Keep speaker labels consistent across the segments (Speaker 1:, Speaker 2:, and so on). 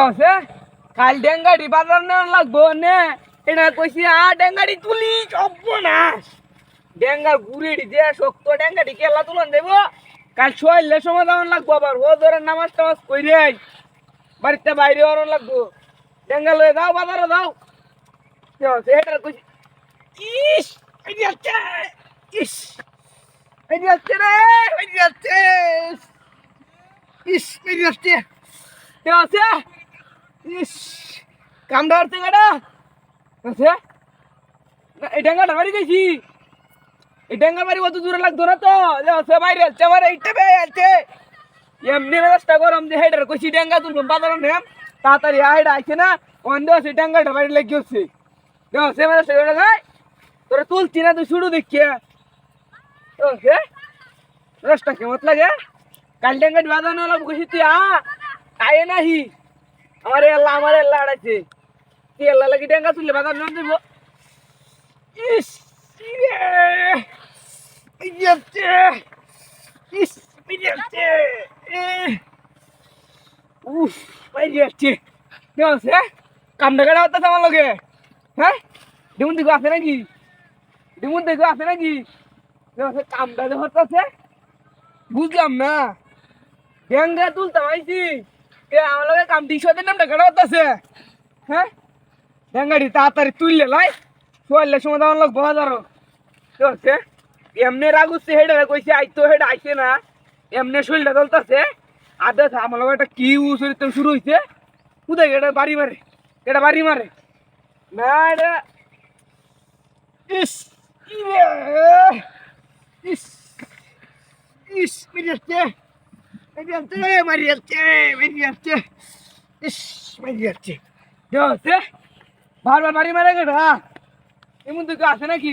Speaker 1: আছে কাল ডেঙ্গাড়ি বাজার নেওয়া লাগবো নে এটা কইছি ডেঙ্গাড়ি তুলি সর্বনাশ ডেঙ্গার ঘুরে দিয়ে শক্ত ডেঙ্গাটি কেলা তুলন দেব কাল শোয়াইলে সময় যাওয়ান লাগবো আবার ও ধরে নামাজ টামাজ কইরে বাড়িতে বাইরে ওরন লাগবো ডেঙ্গা লয়ে যাও বাজারে যাও এটা কইছি ইস এই যাচ্ছে ইস এই যাচ্ছে রে এই যাচ্ছে ইস এই যাচ্ছে কেউ আছে ইস কাম ধরছে গাড়া আছে এই ডেঙ্গাটা বাড়ি গেছি এই ডেঙ্গার বাড়ি অত দূরে লাগতো না তো আছে বাইরে আছে আমার এইটা বে আছে এমনি রাস্তা গরম দিয়ে হেডার কইছি ডেঙ্গা তুলবো বাজারে নেম তাড়াতাড়ি হেডা আইছে না অন্ধ আছে ডেঙ্গাটা বাড়ি লেগে গেছে দেখ সে মানে সেটা গায় তোরা তুলছি না তুই শুরু দেখিয়ে ওকে রাস্তা কেমন লাগে কাল ডেঙ্গাটি বাজানো লাগবো কইছি তুই আয়ে নাহি আমার এল্লা আড়াইছে তুই এল্লা লাগি ডেঙ্গা তুললে বাজার না দেবো ইস ইস যাচ্ছে উফ যাচ্ছে কেমন আছে কামটা কাটা হচ্ছে আমার লগে হ্যাঁ ডিমুন দিকে আছে নাকি ডিমুন দিকে আছে নাকি কামটা যে হচ্ছে বুঝলাম না ডেঙ্গা তুলতাম আইছি আমার লগে কামটি সাথে নামটা কাটা হচ্ছে হ্যাঁ ডেঙ্গাটি তাড়াতাড়ি তুললে লাই শোয়ালে সময় আমার লোক বাজারও হচ্ছে এমনি রাগুচ্ছে হেডে কইছে আইতো হেড আইছে না এমনি শরীরটা চলতেছে আদে আমার লোক একটা কি চরিত্র শুরু হয়েছে কোথায় এটা বাড়ি মারে না এটা ইস ইস ইস মেরে যাচ্ছে ইস মেরে যাচ্ছে হচ্ছে বারবার বাড়ি মারে কেটা এমন দিকে আছে নাকি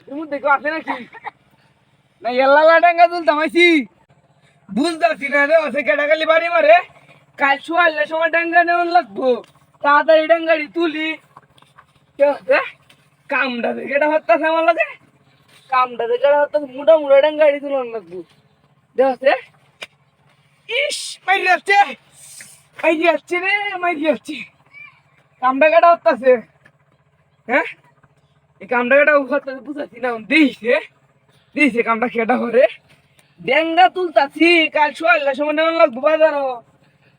Speaker 1: এমন দিকে আছে নাকি না এল্লা ডাঙ্গা তুলতাম আইছি বুঝতেছি না রে আছে কেটা খালি বাড়ি মারে কাল শোয়ালে সময় ডাঙ্গা নেওয়ান লাগবো তাড়াতাড়ি ডাঙ্গাড়ি তুলি কামটা থেকে এটা হত্যাছে আমার লাগে কামটা থেকে এটা হত্যাছে মোটা ডাঙ্গাড়ি তুলন লাগবো দেখছে ইস মাইরি যাচ্ছে রে মাইরি যাচ্ছে কামটা কেটা হত্যাছে হ্যাঁ এই কামটা কেটা হত্যাছে বুঝাচ্ছি না দিয়েছে কামটা কেটা করে ডেঙ্গা তুলতাছি কাল শোয়ালে সময় নেওয়ান লাগবো বাজারও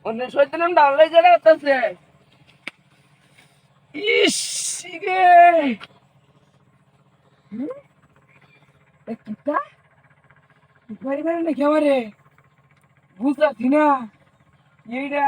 Speaker 1: অন্য সৈতে নাম ডাউনলাই কেটা হত্যাছে ইস রে কিতা বাড়ি নাকি আমারে বুঝাচ্ছি না এইটা